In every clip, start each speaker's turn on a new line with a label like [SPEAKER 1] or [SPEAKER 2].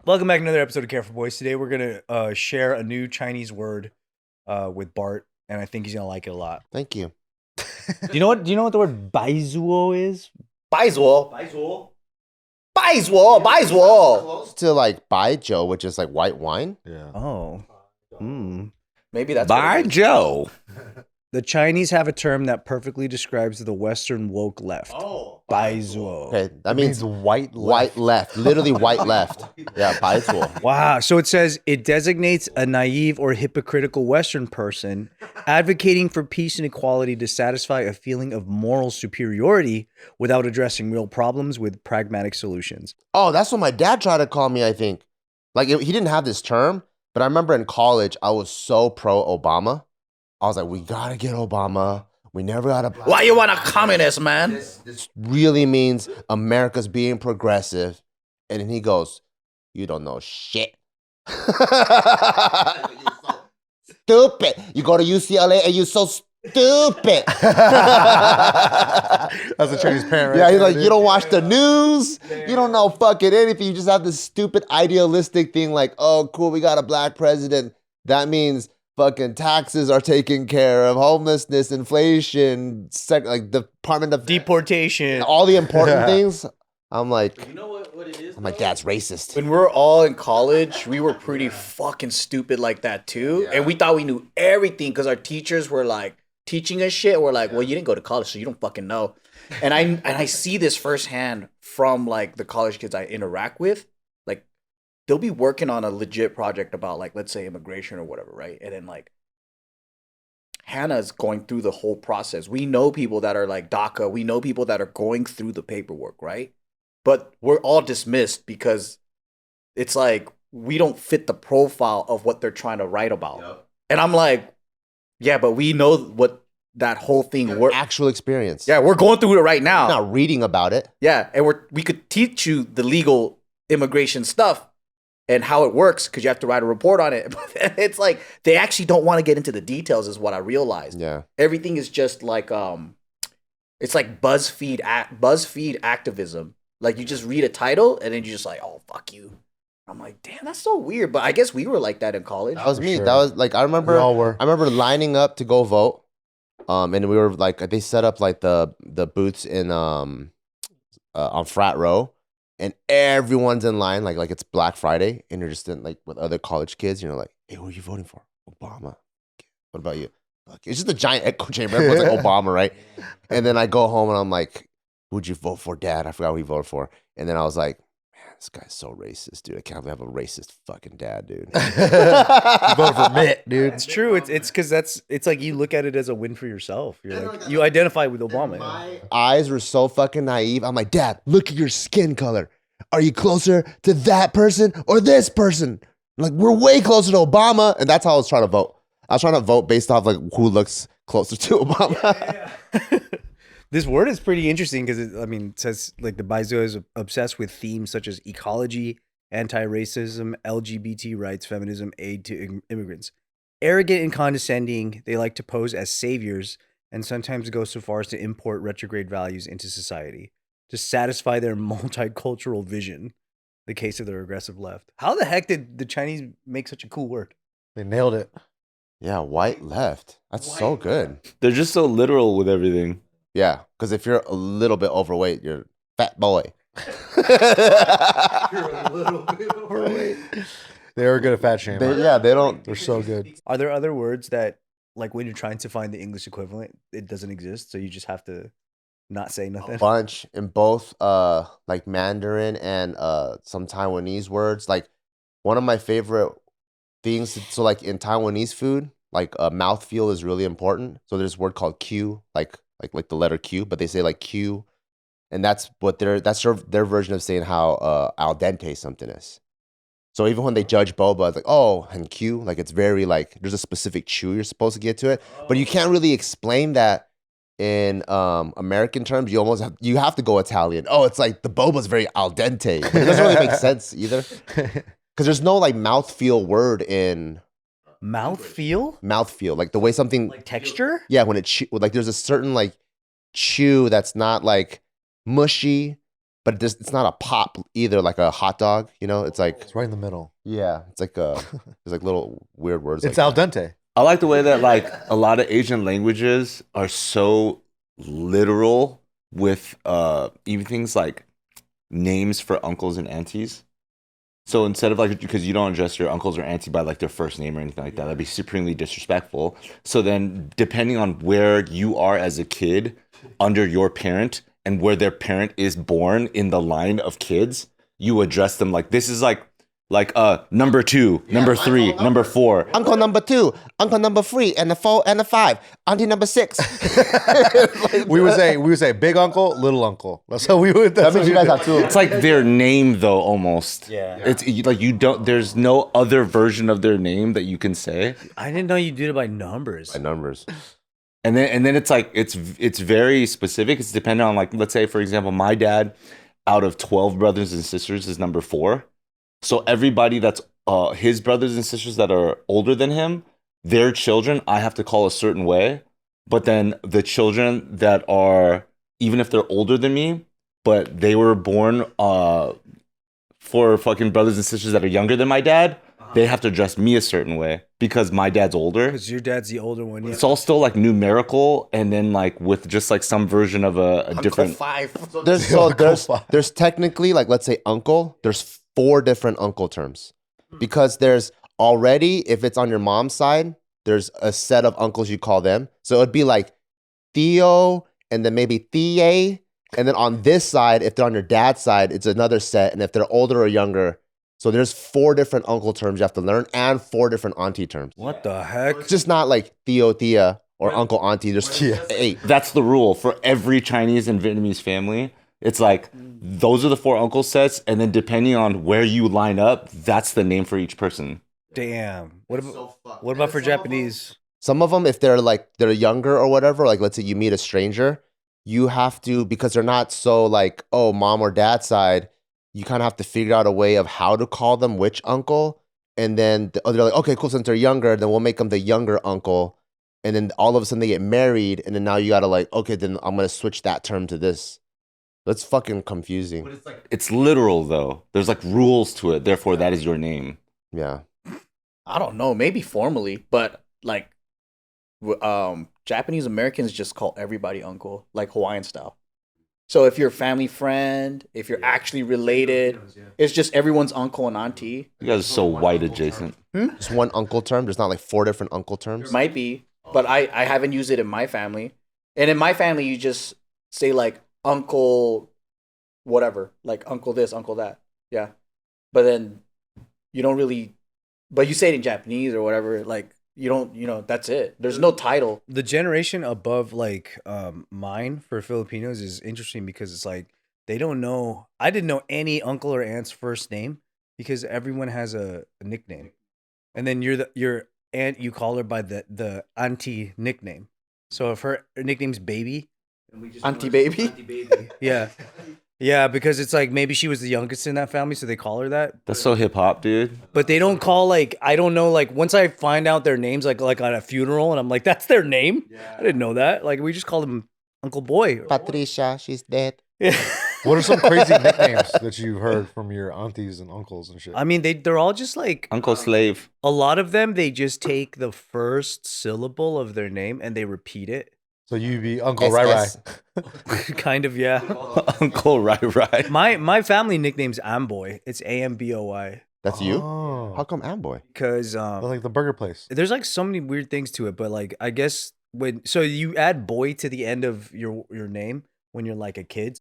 [SPEAKER 1] Welcome back to another episode of Careful Boys. Today we're gonna share a new Chinese word with Bart, and I think he's gonna like it a lot.
[SPEAKER 2] Thank you.
[SPEAKER 1] Do you know what the word Baizuo is?
[SPEAKER 3] Baizuo.
[SPEAKER 2] Close to like Baijiu, which is like white wine.
[SPEAKER 4] Yeah.
[SPEAKER 1] Oh.
[SPEAKER 3] Maybe that's
[SPEAKER 4] By Joe.
[SPEAKER 1] The Chinese have a term that perfectly describes the Western woke left.
[SPEAKER 3] Oh.
[SPEAKER 1] Baizuo.
[SPEAKER 2] Okay, that
[SPEAKER 4] It
[SPEAKER 2] means
[SPEAKER 4] means white
[SPEAKER 2] white left. Literally white left. Yeah, Baizuo.
[SPEAKER 1] Wow. So it says it designates a naive or hypocritical Western person advocating for peace and equality to satisfy a feeling of moral superiority without addressing real problems with pragmatic solutions.
[SPEAKER 2] Oh, that's what my dad tried to call me, I think. He didn't have this term, but I remember in college, I was so pro Obama. I was like, we gotta get Obama. We never gotta.
[SPEAKER 3] Why you want a communist, man?
[SPEAKER 2] This really means America's being progressive. And then he goes, you don't know shit. You're so stupid. You go to UCLA and you're so stupid.
[SPEAKER 4] That's a Chinese parent, right?
[SPEAKER 2] Yeah, he's
[SPEAKER 4] there,
[SPEAKER 2] like,
[SPEAKER 4] dude.
[SPEAKER 2] you don't watch the news. You don't know fucking anything. You just have this stupid idealistic thing like, oh, cool, we got a black president. That means fucking taxes are taken care of, homelessness, inflation, like Department of
[SPEAKER 1] Deportation.
[SPEAKER 2] all the important things. I'm like,
[SPEAKER 3] You know what it is?
[SPEAKER 2] my dad's racist.
[SPEAKER 3] When we were all in college, we were pretty fucking stupid like that too. And we thought we knew everything because our teachers were like teaching us shit. We're like, well, you didn't go to college, so you don't fucking know. And I see this firsthand from like the college kids I interact with. Like they'll be working on a legit project about like, let's say immigration or whatever, right? And then like Hannah's going through the whole process. We know people that are like DACA. We know people that are going through the paperwork, right? But we're all dismissed because it's like we don't fit the profile of what they're trying to write about.
[SPEAKER 2] Yep.
[SPEAKER 3] And I'm like, yeah, but we know what that whole thing works.
[SPEAKER 2] Actual experience.
[SPEAKER 3] Yeah, we're going through it right now.
[SPEAKER 2] Not reading about it.
[SPEAKER 3] Yeah, and we could teach you the legal immigration stuff and how it works because you have to write a report on it. But it's like they actually don't want to get into the details is what I realized.
[SPEAKER 2] Yeah.
[SPEAKER 3] Everything is just like it's like BuzzFeed activism. Like you just read a title and then you're just like, oh fuck you. I'm like, damn, that's so weird. But I guess we were like that in college.
[SPEAKER 2] That was
[SPEAKER 4] For
[SPEAKER 2] me.
[SPEAKER 4] sure.
[SPEAKER 2] That was like I
[SPEAKER 4] We
[SPEAKER 2] remember
[SPEAKER 4] all were.
[SPEAKER 2] I remember lining up to go vote. And we were like they set up like the booths in on Frat Row, and everyone's in line like it's Black Friday, and you're just in like with other college kids, you know, like, hey, who are you voting for? Obama. What about you? Like, it's just a giant echo chamber. Everyone's like Obama, right? And then I go home and I'm like, who'd you vote for, Dad? I forgot who he voted for. And then I was like, man, this guy's so racist, dude. I can't believe I have a racist fucking dad, dude.
[SPEAKER 4] You voted for Mitt, dude.
[SPEAKER 1] It's true. It's because it's like you look at it as a win for yourself. You're like you identify with Obama.
[SPEAKER 2] My eyes were so fucking naive. I'm like, Dad, look at your skin color. Are you closer to that person or this person? Like, we're way closer to Obama. And that's how I was trying to vote. I was trying to vote based off like who looks closer to Obama.
[SPEAKER 1] This word is pretty interesting because it says like the Baizuo is obsessed with themes such as ecology, anti-racism, LGBT rights, feminism, aid to immigrants. Arrogant and condescending, they like to pose as saviors and sometimes go so far as to import retrograde values into society to satisfy their multicultural vision. The case of the regressive left. How the heck did the Chinese make such a cool word?
[SPEAKER 4] They nailed it.
[SPEAKER 2] Yeah, white left. That's so good.
[SPEAKER 5] They're just so literal with everything.
[SPEAKER 2] Yeah, because if you're a little bit overweight, you're a fat boy.
[SPEAKER 4] You're a little bit overweight. They were good at fat shaming.
[SPEAKER 2] They don't.
[SPEAKER 4] They're so good.
[SPEAKER 1] Are there other words that, like, when you're trying to find the English equivalent, it doesn't exist, so you just have to not say nothing?
[SPEAKER 2] Bunch in both like Mandarin and some Taiwanese words. Like one of my favorite things, so like in Taiwanese food, like mouthfeel is really important. So there's a word called Q, like the letter Q, but they say like Q, and that's their version of saying how al dente something is. So even when they judge boba, it's like, oh, and Q, like it's very like there's a specific chew you're supposed to get to it, but you can't really explain that in American terms. You have to go Italian. Oh, it's like the boba's very al dente. But it doesn't really make sense either, because there's no like mouthfeel word in
[SPEAKER 1] Mouthfeel?
[SPEAKER 2] mouthfeel, like the way something
[SPEAKER 1] Like texture?
[SPEAKER 2] yeah, when it like there's a certain like chew that's not like mushy, but it's not a pop either, like a hot dog. You know, it's like
[SPEAKER 4] It's right in the middle.
[SPEAKER 2] yeah, it's like there's like little weird words.
[SPEAKER 4] It's
[SPEAKER 2] like
[SPEAKER 4] al
[SPEAKER 2] that.
[SPEAKER 4] dente.
[SPEAKER 5] I like the way that like a lot of Asian languages are so literal with even things like names for uncles and aunties. So instead of like, because you don't address your uncles or auntie by like their first name or anything like that, that'd be supremely disrespectful. So then, depending on where you are as a kid under your parent and where their parent is born in the line of kids, you address them like this is like number 2, number 3, number 4.
[SPEAKER 2] Uncle number 2, uncle number 3, and the 4 and the 5, auntie number 6.
[SPEAKER 4] We would say big uncle, little uncle. That's how we would.
[SPEAKER 2] That means you guys have two.
[SPEAKER 5] It's like their name though, almost.
[SPEAKER 1] Yeah.
[SPEAKER 5] It's like you don't. There's no other version of their name that you can say.
[SPEAKER 1] I didn't know you did it by numbers.
[SPEAKER 2] By numbers.
[SPEAKER 5] And then it's like it's very specific. It's dependent on like, let's say for example, my dad out of 12 brothers and sisters is number 4. So everybody that's his brothers and sisters that are older than him, their children, I have to call a certain way. But then the children that are, even if they're older than me, but they were born for fucking brothers and sisters that are younger than my dad, they have to address me a certain way because my dad's older.
[SPEAKER 1] Because your dad's the older one. Yeah.
[SPEAKER 5] It's all still like numerical, and then like with just like some version of a different.
[SPEAKER 3] 5.
[SPEAKER 2] There's technically, like, let's say uncle, there's 4 different uncle terms. Because there's already, if it's on your mom's side, there's a set of uncles you call them. So it'd be like Theo, and then maybe Thea. And then on this side, if they're on your dad's side, it's another set. And if they're older or younger, so there's 4 different uncle terms you have to learn and 4 different auntie terms.
[SPEAKER 1] What the heck?
[SPEAKER 2] It's just not like Theo, Thea, or uncle, auntie. There's 8.
[SPEAKER 5] That's the rule for every Chinese and Vietnamese family. It's like those are the 4 uncle sets, and then depending on where you line up, that's the name for each person.
[SPEAKER 1] Damn. What about for Japanese?
[SPEAKER 2] Some of them, if they're younger or whatever, like let's say you meet a stranger, you have to, because they're not so like, oh, mom or dad side, you kind of have to figure out a way of how to call them which uncle. And then they're like, okay, cool, since they're younger, then we'll make them the younger uncle. And then all of a sudden they get married, and then now you got to like, okay, then I'm going to switch that term to this. That's fucking confusing.
[SPEAKER 5] But it's literal though. There's like rules to it. Therefore, that is your name.
[SPEAKER 2] Yeah.
[SPEAKER 3] I don't know, maybe formally, but like Japanese Americans just call everybody uncle, like Hawaiian style. So if you're a family friend, if you're actually related, it's just everyone's uncle and auntie.
[SPEAKER 5] You guys are so white adjacent.
[SPEAKER 2] Just one uncle term. There's not like 4 different uncle terms.
[SPEAKER 3] Might be, but I haven't used it in my family. And in my family, you just say like uncle whatever, like uncle this, uncle that. Yeah. But then you don't really, but you say it in Japanese or whatever, like you don't, that's it. There's no title.
[SPEAKER 1] The generation above like mine for Filipinos is interesting because it's like they don't know. I didn't know any uncle or aunt's first name because everyone has a nickname, and then your aunt, you call her by the auntie nickname. So if her nickname's Baby,
[SPEAKER 3] Auntie Baby?
[SPEAKER 1] Auntie Baby. Yeah, because it's like maybe she was the youngest in that family, so they call her that.
[SPEAKER 5] That's so hip hop, dude.
[SPEAKER 1] But they don't call like, I don't know, like once I find out their names like on a funeral and I'm like, that's their name? Yeah. I didn't know that. Like we just call them Uncle Boy.
[SPEAKER 2] Patricia, she's dead.
[SPEAKER 1] Yeah.
[SPEAKER 4] What are some crazy nicknames that you heard from your aunties and uncles and shit?
[SPEAKER 1] I mean, they're all just like
[SPEAKER 5] Uncle Slave.
[SPEAKER 1] a lot of them, they just take the first syllable of their name and they repeat it.
[SPEAKER 4] So you be Uncle Rai Rai.
[SPEAKER 1] Kind of, yeah.
[SPEAKER 5] Uncle Rai.
[SPEAKER 1] My family nickname's Amboy. It's Amboy.
[SPEAKER 2] That's you?
[SPEAKER 4] Oh.
[SPEAKER 2] How come Amboy?
[SPEAKER 1] Because
[SPEAKER 4] Like the burger place.
[SPEAKER 1] there's like so many weird things to it, but like I guess so you add boy to the end of your name when you're like a kid.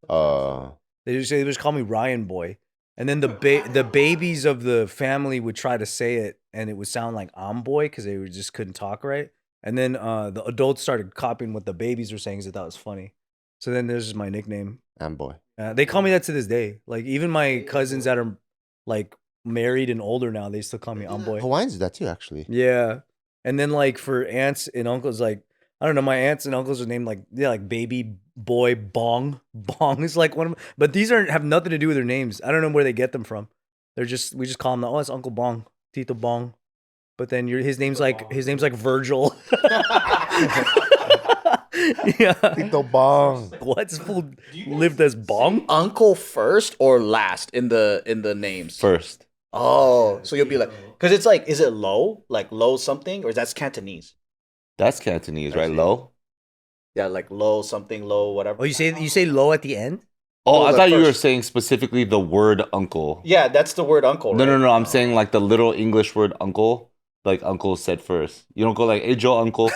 [SPEAKER 1] They just call me Ryan Boy, and then the babies of the family would try to say it, and it would sound like Amboy because they just couldn't talk right. And then the adults started copying what the babies were saying because they thought it was funny. So then there's just my nickname.
[SPEAKER 2] Amboy.
[SPEAKER 1] They call me that to this day. Like even my cousins that are like married and older now, they still call me Amboy.
[SPEAKER 2] Hawaiians do that too, actually.
[SPEAKER 1] Yeah. And then like for aunts and uncles, like I don't know, my aunts and uncles are named like Baby Boy Bong. Bong is like one of them, but these have nothing to do with their names. I don't know where they get them from. We just call them it's Uncle Bong, Tito Bong. But then his name's like Virgil. Yeah.
[SPEAKER 4] Tito Bong.
[SPEAKER 1] What's full lived as bong?
[SPEAKER 3] Uncle first or last in the names?
[SPEAKER 5] First.
[SPEAKER 3] Oh, so you'll be like, because it's like, is it low? Like low something? Or that's Cantonese?
[SPEAKER 5] That's Cantonese, right? Low.
[SPEAKER 3] Yeah, like low something, low whatever.
[SPEAKER 1] Oh, you say low at the end?
[SPEAKER 5] Oh, I
[SPEAKER 3] the
[SPEAKER 5] thought you were
[SPEAKER 3] first.
[SPEAKER 5] saying specifically the word uncle.
[SPEAKER 3] Yeah, that's the word uncle, right?
[SPEAKER 5] No. I'm saying like the little English word uncle. Like uncle said first. You don't go like, hey Joe, uncle.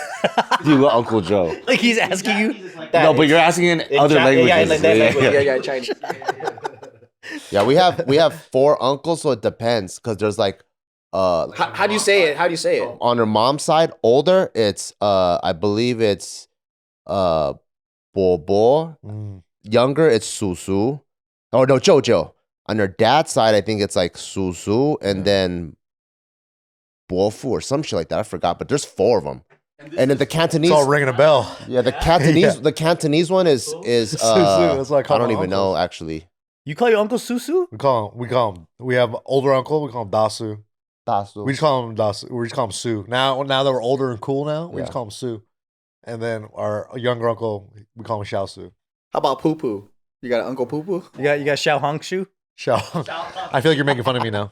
[SPEAKER 5] You go Uncle Joe.
[SPEAKER 1] Like he's asking you.
[SPEAKER 3] That
[SPEAKER 5] No, but
[SPEAKER 3] is-
[SPEAKER 5] you're asking in other
[SPEAKER 3] Yeah,
[SPEAKER 5] languages.
[SPEAKER 3] in like that language. Yeah, Chinese.
[SPEAKER 2] Yeah, we have 4 uncles, so it depends because there's like
[SPEAKER 3] How do you say it? How do you say it?
[SPEAKER 2] on her mom's side, older, it's I believe it's Bobo.
[SPEAKER 4] Mm.
[SPEAKER 2] Younger, it's Susu. Oh no, Jojo. On her dad's side, I think it's like Susu and then Bofu or some shit like that. I forgot, but there's 4 of them. And then the Cantonese,
[SPEAKER 4] It's all ringing a bell.
[SPEAKER 2] yeah, the Cantonese,
[SPEAKER 4] Yeah.
[SPEAKER 2] the Cantonese one is
[SPEAKER 4] Susu, that's what I call
[SPEAKER 2] I don't
[SPEAKER 4] my
[SPEAKER 2] even know
[SPEAKER 4] uncles.
[SPEAKER 2] actually.
[SPEAKER 1] You call your uncle Susu?
[SPEAKER 4] We call him. We have older uncle. We call him Dasu.
[SPEAKER 2] Dasu.
[SPEAKER 4] We just call him Dasu. We just call him Sue. Now that we're older and cool now, we
[SPEAKER 2] Yeah.
[SPEAKER 4] just call him Sue. And then our younger uncle, we call him Xiao Su.
[SPEAKER 3] How about poo poo? You got an Uncle Poo Poo?
[SPEAKER 1] You got Xiao Hong Shu?
[SPEAKER 4] Xiao. I feel like you're making fun of me now.